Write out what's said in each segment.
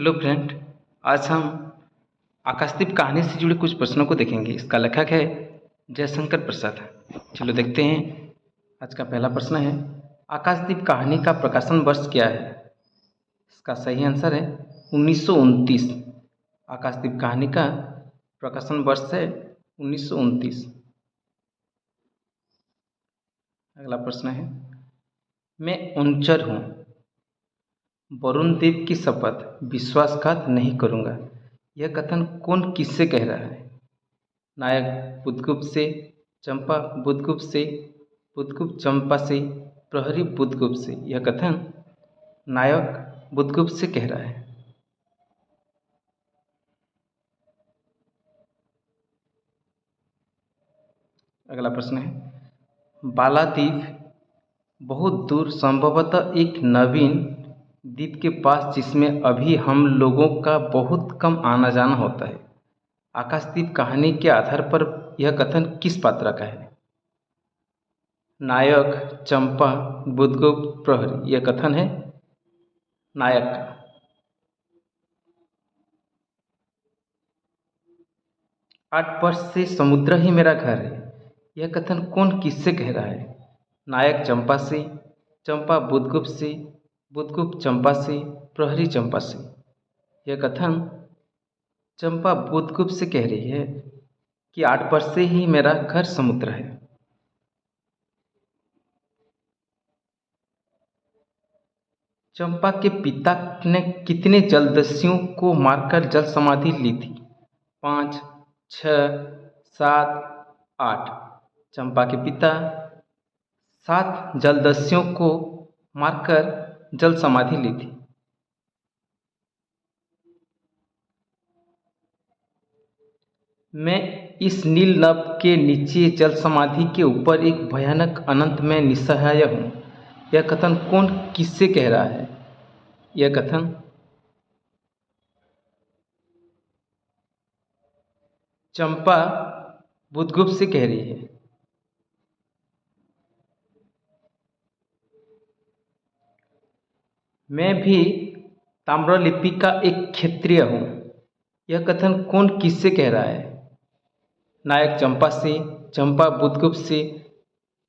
Hello friend. आज हम आकाशदीप कहानी से जुड़े कुछ प्रश्नों को देखेंगे। इसका लेखक है जयशंकर प्रसाद। चलो देखते हैं। आज का पहला प्रश्न है, आकाशदीप कहानी का प्रकाशन वर्ष क्या है? इसका सही आंसर है 1929। आकाशदीप कहानी का प्रकाशन वर्ष है 1929। अगला प्रश्न है, मैं उनचर हूँ, वरुण देव की शपथ, विश्वासघात नहीं करूँगा। यह कथन कौन किससे कह रहा है? नायक बुद्धगुप्त से, चंपा बुद्धगुप्त से, बुद्धगुप्त चंपा से, प्रहरी बुद्धगुप्त से। यह कथन नायक बुद्धगुप्त से कह रहा है। अगला प्रश्न है, बालाद्वीप बहुत दूर, संभवतः एक नवीन द्वीप के पास, जिसमें अभी हम लोगों का बहुत कम आना जाना होता है। आकाशदीप कहानी के आधार पर यह कथन किस पात्र का है? नायक, चंपा, बुद्धगुप्त, प्रहरी। यह कथन है नायक का। 8 वर्ष से समुद्र ही मेरा घर है। यह कथन कौन किससे कह रहा है? नायक चंपा से, चंपा बुद्धगुप्त से, बुद्धगुप्त चंपा से, प्रहरी चंपा से। यह कथन चंपा बुद्धगुप्त से कह रही है कि 8 वर्ष से ही मेरा घर समुद्र है। चंपा के पिता ने कितने जलदस्युओं को मारकर जल समाधि ली थी? 5, 6, 7, 8। चंपा के पिता 7 जलदस्युओं को मारकर जल समाधि ली थी। मैं इस नील नभ के नीचे जल समाधि के ऊपर एक भयानक अनंत में निस्सहाय हूँ। यह कथन कौन किससे कह रहा है? यह कथन चंपा बुद्धगुप्त से कह रही है। मैं भी ताम्रलिपि का एक क्षत्रिय हूँ। यह कथन कौन किससे कह रहा है? नायक चंपा से, चंपा बुद्धगुप्त से,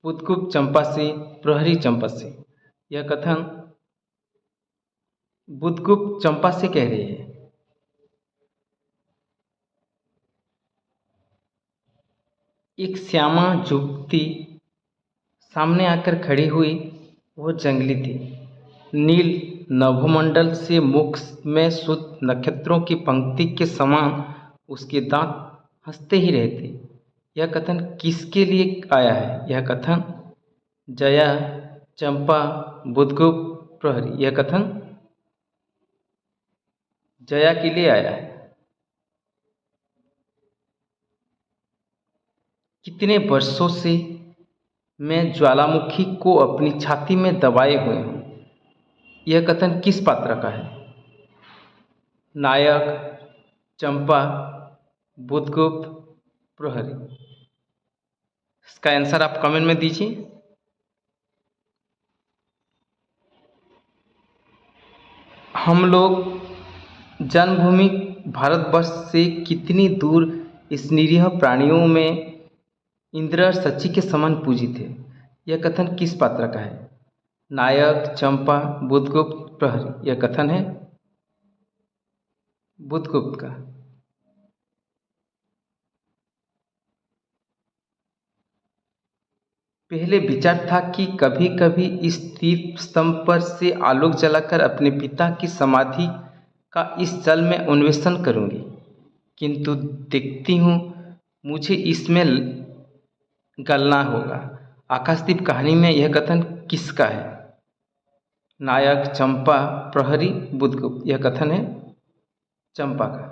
बुद्धगुप्त चंपा से, प्रहरी चंपा से। यह कथन बुद्धगुप्त चंपा से कह रही है। एक श्यामा युवती सामने आकर खड़ी हुई। वह जंगली थी। नील नभोमंडल से मुख में शुद्ध नक्षत्रों की पंक्ति के समान उसके दांत हंसते ही रहते। यह कथन किसके लिए आया है? यह कथन जया, चंपा, बुद्धगुप्त, प्रहरी। यह कथन जया के लिए आया है। कितने वर्षों से मैं ज्वालामुखी को अपनी छाती में दबाए हुए हूँ। यह कथन किस पात्र का है? नायक, चंपा, बुद्धगुप्त, प्रहरी। इसका आंसर आप कमेंट में दीजिए। हम लोग जन्मभूमि भारतवर्ष से कितनी दूर इस निरीह प्राणियों में इंद्र और शची के समान पूजित है। यह कथन किस पात्र का है? नायक, चंपा, बुद्धगुप्त, प्रहरी। यह कथन है बुद्धगुप्त का। पहले विचार था कि कभी कभी इस तीर्थ स्तंभ पर से आलोक जलाकर अपने पिता की समाधि का इस जल में अन्वेषण करूंगी, किंतु देखती हूँ मुझे इसमें गलना होगा। आकाशदीप कहानी में यह कथन किसका है? नायक, चंपा, प्रहरी, बुद्धगुप्त। यह कथन है चंपा का।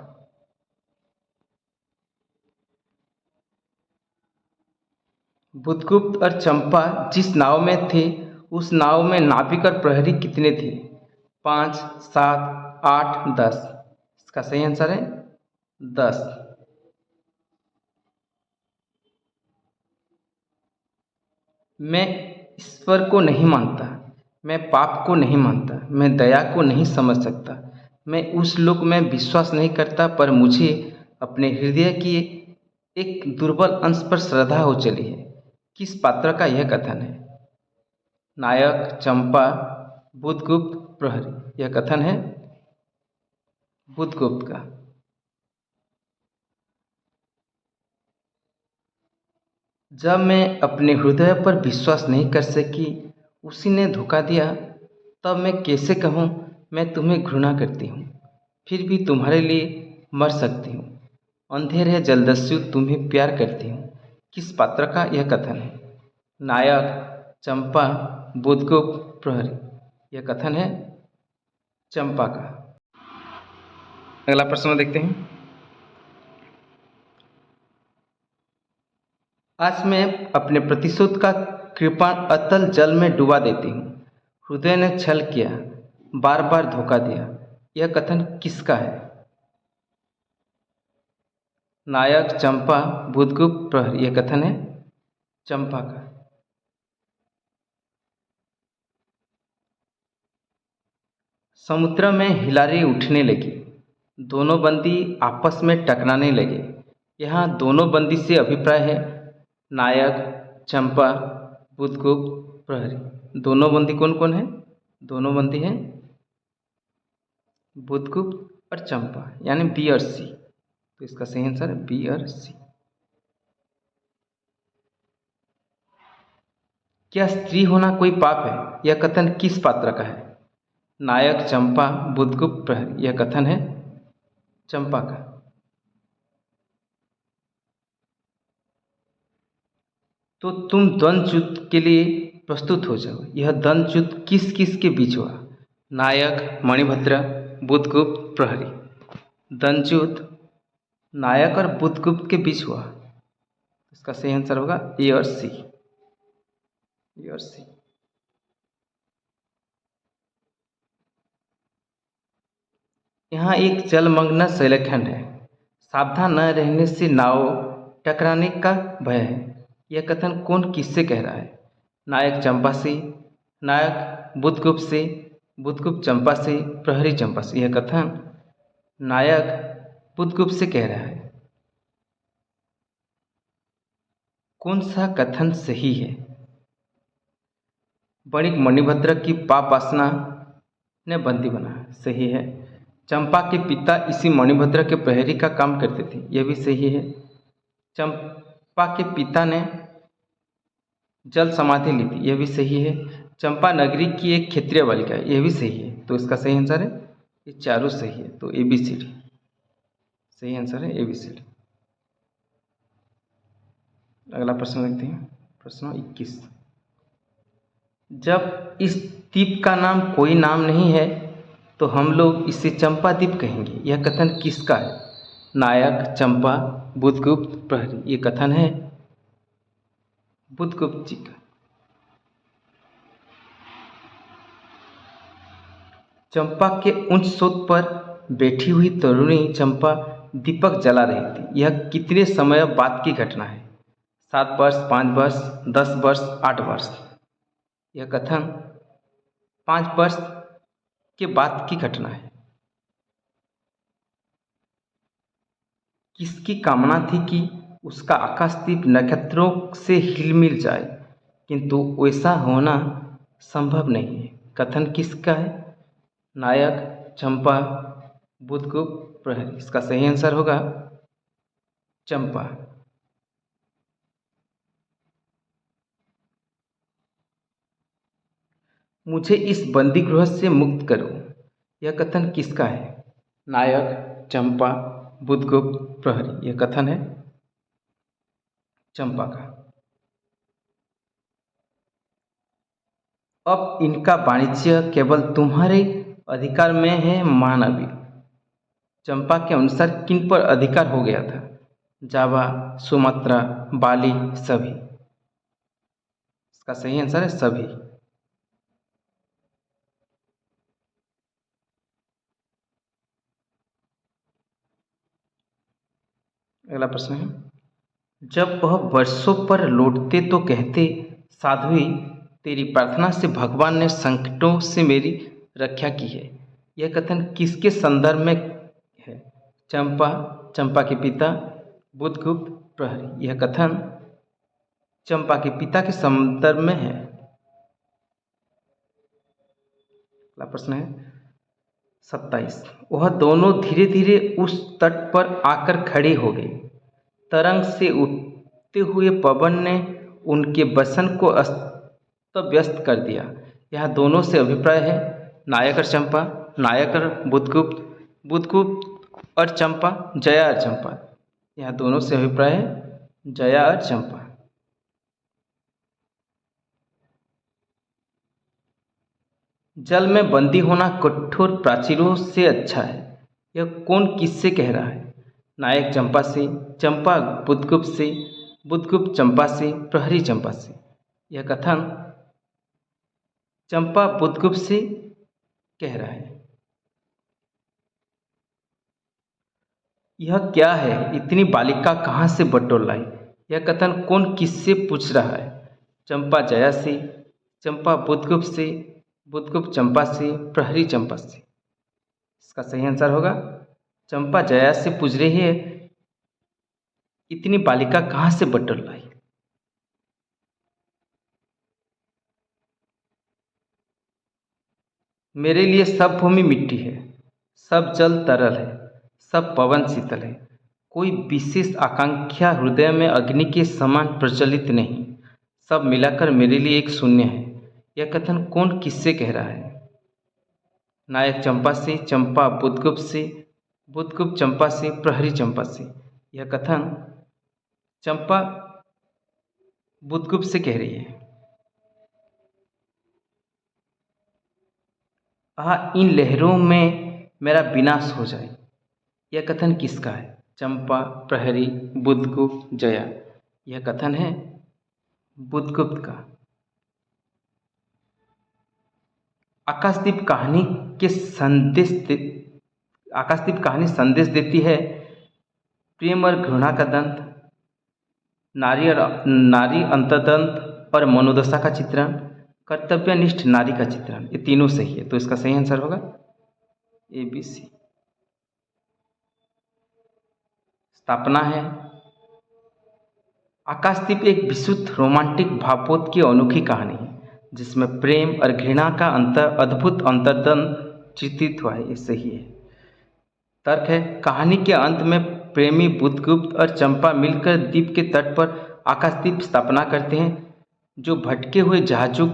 बुद्धगुप्त और चंपा जिस नाव में थे, उस नाव में नाविक और प्रहरी कितने थे? 5, 7, 8, 10। इसका सही आंसर है 10। मैं ईश्वर को नहीं मानता, मैं पाप को नहीं मानता, मैं दया को नहीं समझ सकता। मैं उस लोक में विश्वास नहीं करता, पर मुझे अपने हृदय की एक दुर्बल अंश पर श्रद्धा हो चली है। किस पात्र का यह कथन है? नायक, चंपा, बुधगुप्त, प्रहरी। यह कथन है बुधगुप्त का। जब मैं अपने हृदय पर विश्वास नहीं कर सकी, उसी ने धोखा दिया, तब मैं कैसे कहूँ मैं तुम्हें घृणा करती हूँ, फिर भी तुम्हारे लिए मर सकती हूँ। अंधेर है जलदस्यु, तुम्हें प्यार करती हूँ। किस पात्र का यह कथन है? नायक, चंपा, बुधगुप्त, प्रहरी। यह कथन है चंपा का। अगला प्रश्न देखते हैं। आज मैं अपने प्रतिशोध का कृपाण अतल जल में डुबा देती हूँ। हृदय ने छल किया, बार बार धोखा दिया। यह कथन किसका है? नायक, चंपा, बुधगुप्त, प्रहरी। यह कथन है चंपा का। समुद्र में हिलारी उठने लगी, दोनों बंदी आपस में टकराने लगे। यहाँ दोनों बंदी से अभिप्राय है नायक, चंपा, बुधगुप्त, प्रहरी। दोनों बंदी कौन कौन है? दोनों बंदी हैं बुधगुप्त और चंपा, यानी बी और सी। तो इसका सही आंसर है बी और सी। क्या स्त्री होना कोई पाप है? यह कथन किस पात्र का है? नायक, चंपा, बुधगुप्त, प्रहरी। यह कथन है चंपा का। तो तुम द्वंद्व युद्ध के लिए प्रस्तुत हो जाओ। यह द्वंद्व युद्ध किस किस के बीच हुआ? नायक, मणिभद्र, बुधगुप्त, प्रहरी। द्वंद्व युद्ध नायक और बुधगुप्त के बीच हुआ। इसका सही आंसर होगा ए और सी। ए और सी। यहाँ एक जलमग्न शैलखंड है। सावधान न रहने से नाव टकराने का भय है। यह कथन कौन किससे कह रहा है? नायक चंपा से, नायक बुधगुप्त से, बुधगुप्त चंपा से, प्रहरी चंपा से। यह कथन नायक बुधगुप्त से कह रहा है। कौन सा कथन सही है? वणिक मणिभद्र की पाप वासना ने बंदी बना। सही है। चंपा के पिता इसी मणिभद्र के प्रहरी का काम करते थे। यह भी सही है। चंपा के पिता ने जल समाधि ली थी। यह भी सही है। चंपा नगरी की एक क्षत्रिय बालिका है। यह भी सही है। तो इसका सही आंसर है ये चारों सही है। तो ए बी सी डी सही आंसर है, ए बी सी डी। अगला प्रश्न देखते हैं। प्रश्न 21। जब इस द्वीप का नाम कोई नाम नहीं है तो हम लोग इसे चंपा द्वीप कहेंगे। यह कथन किसका है? नायक, चंपा, बुधगुप्त, प्रहरी। ये कथन है बुधगुप्त जी का। चंपा के उच्च सोत पर बैठी हुई तरुणी चंपा दीपक जला रही थी। यह कितने समय बाद की घटना है? 7 वर्ष, 5 वर्ष, 10 वर्ष, 8 वर्ष। यह कथन 5 वर्ष के बाद की घटना है। किसकी कामना थी कि उसका आकाशदीप नक्षत्रों से हिलमिल जाए, किंतु वैसा होना संभव नहीं है। कथन किसका है? नायक, चंपा, बुधगुप्त, प्रहरी। इसका सही आंसर होगा चंपा। मुझे इस बंदी गृह से मुक्त करो। यह कथन किसका है? नायक, चंपा, बुधगुप्त, प्रहरी। यह कथन है चंपा का। अब इनका वाणिज्य केवल तुम्हारे अधिकार में है महानबी। चंपा के अनुसार किन पर अधिकार हो गया था? जावा, सुमात्रा, बाली, सभी। इसका सही आंसर है सभी। अगला प्रश्न है। जब वह वर्षों पर लौटते तो कहते, साध्वी तेरी प्रार्थना से भगवान ने संकटों से मेरी रक्षा की है। यह कथन किसके संदर्भ में है? चंपा, चंपा के पिता, बुधगुप्त, प्रहरी। यह कथन चंपा के पिता के संदर्भ में है। अगला प्रश्न है 27। वह दोनों धीरे धीरे उस तट पर आकर खड़े हो गए। तरंग से उठते हुए पवन ने उनके बसन को अस्त व्यस्त कर दिया। यहाँ दोनों से अभिप्राय है नायक और चंपा, नायक और बुधगुप्त, बुधगुप्त और चंपा, जया और चंपा। यहाँ दोनों से अभिप्राय है जया और चंपा। जल में बंदी होना कठोर प्राचीरों से अच्छा है। यह कौन किससे कह रहा है? नायक चंपा से, चंपा बुधगुप्त से, बुधगुप्त चंपा से, प्रहरी चंपा से। यह कथन चंपा बुधगुप्त से कह रहा है। यह क्या है? इतनी बालिका कहाँ से बटोर लाई? यह कथन कौन किससे पूछ रहा है? चंपा जया से, चंपा बुधगुप्त से, बुधगुप्त चंपा से, प्रहरी चंपा से। इसका सही आंसर होगा चंपा जया से पूछ रही है इतनी बालिका कहाँ से बटोर लाई। मेरे लिए सब भूमि मिट्टी है, सब जल तरल है, सब पवन शीतल है। कोई विशेष आकांक्षा हृदय में अग्नि के समान प्रज्वलित नहीं। सब मिलाकर मेरे लिए एक शून्य है। यह कथन कौन किससे कह रहा है? नायक चंपा से, चंपा बुधगुप्त से, बुधगुप्त चंपा से, प्रहरी चंपा से। यह कथन चंपा बुधगुप्त से कह रही है। इन लहरों में मेरा विनाश हो जाए। यह कथन किसका है? चंपा, प्रहरी, बुधगुप्त, जया। यह कथन है बुधगुप्त का। आकाशदीप कहानी संदेश देती है प्रेम और घृणा का द्वंद्व, नारी अंतर्द्वंद और मनोदशा का चित्रण, कर्तव्यनिष्ठ नारी का चित्रण। ये तीनों सही है, तो इसका सही आंसर होगा ABC। स्थापना है आकाशदीप एक विशुद्ध रोमांटिक भावोत्त की अनोखी कहानी है जिसमें प्रेम और घृणा का अद्भुत अंतर्द्वंद चित्रित हुआ है। ये सही है। तर्क है कहानी के अंत में प्रेमी बुधगुप्त और चंपा मिलकर द्वीप के तट पर आकाशदीप स्थापना करते हैं जो भटके हुए जहाजों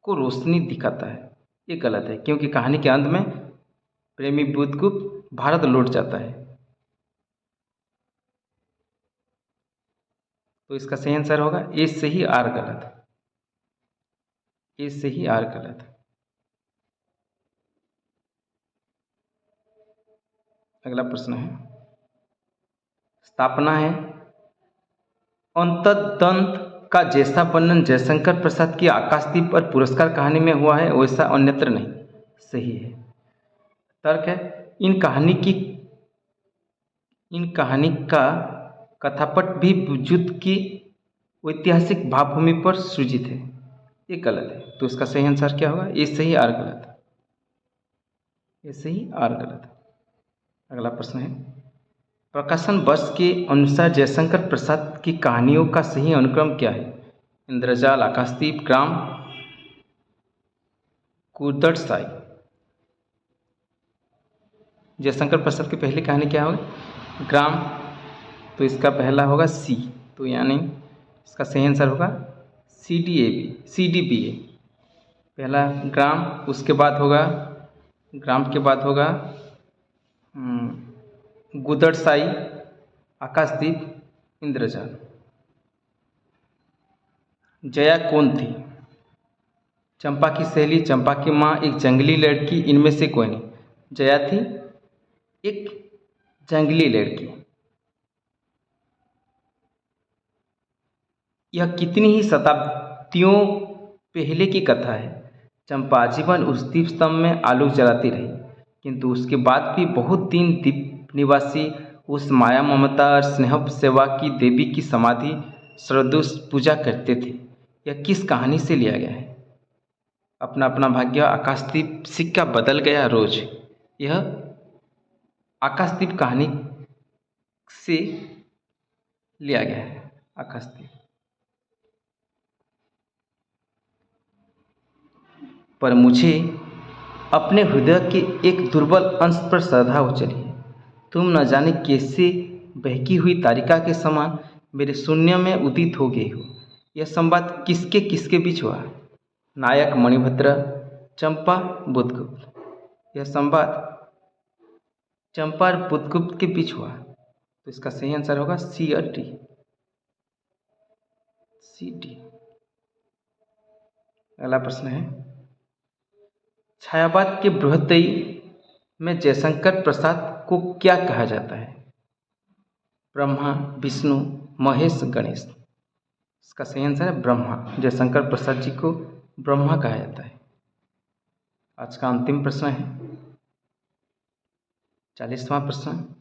को रोशनी दिखाता है। ये गलत है क्योंकि कहानी के अंत में प्रेमी बुधगुप्त भारत लौट जाता है। तो इसका सही आंसर होगा ए से ही आर गलत। ए से ही आर गलत। अगला प्रश्न है स्थापना है अंतर्द्वंद का जैसा वर्णन जयशंकर प्रसाद की आकाशदीप और पुरस्कार कहानी में हुआ है वैसा अन्यत्र नहीं। सही है। तर्क है इन कहानी का कथापट भी युद्ध की ऐतिहासिक भावभूमि पर सृजित है। ये गलत है, तो इसका सही आंसर क्या होगा? ए सही आर गलत। ए सही आर गलत। अगला प्रश्न है प्रकाशन वर्ष के अनुसार जयशंकर प्रसाद की कहानियों का सही अनुक्रम क्या है? इंद्रजाल, आकाशदीप, ग्राम, कुदरसाई। जयशंकर प्रसाद की पहली कहानी क्या होगी? ग्राम। तो इसका पहला होगा सी, तो यानी इसका सही आंसर होगा CDBA। पहला ग्राम, उसके बाद होगा ग्राम के बाद होगा गुदरसाई, आकाशदीप, इंद्रजाल। जया कौन थी? चंपा की सहेली, चंपा की माँ, एक जंगली लड़की, इनमें से कोई नहीं। जया थी एक जंगली लड़की। यह कितनी ही शताब्दियों पहले की कथा है। चंपा आजीवन उस दीप स्तंभ में आलोक जलाती रही, किंतु उसके बाद भी बहुत दिन द्वीप निवासी उस माया, ममता और स्नेह सेवा की देवी की समाधि श्रद्धों पूजा करते थे। यह किस कहानी से लिया गया है? अपना अपना भाग्य। आकाशदीप सिक्का बदल गया रोज, यह आकाशदीप कहानी से लिया गया है। आकाशदीप। पर मुझे अपने हृदय के एक दुर्बल अंश पर श्रद्धा हो चली है। तुम न जाने कैसे बहकी हुई तारिका के समान मेरे शून्य में उदित हो गई हो। यह संवाद किसके किसके बीच हुआ? नायक मणिभद्र, चंपा, बुधगुप्त। यह संवाद चंपा और बुधगुप्त के बीच हुआ। तो इसका सही आंसर होगा सी और डी। C D. अगला प्रश्न है, छायावाद के बृहत्तरी में जयशंकर प्रसाद को क्या कहा जाता है? ब्रह्मा, विष्णु, महेश, गणेश। इसका सही आंसर है ब्रह्मा। जयशंकर प्रसाद जी को ब्रह्मा कहा जाता है। आज का अंतिम प्रश्न है 40वां प्रश्न।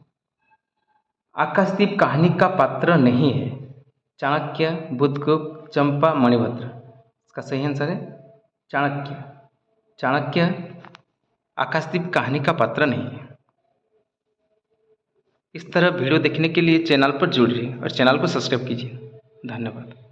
आकाशदीप कहानी का पात्र नहीं है चाणक्य, बुधगुप्त, चंपा, मणिभद्र। इसका सही आंसर है चाणक्य। चाणक्य आकाशदीप कहानी का पात्र नहीं है। इस तरह वीडियो देखने के लिए चैनल पर जुड़िए और चैनल को सब्सक्राइब कीजिए। धन्यवाद।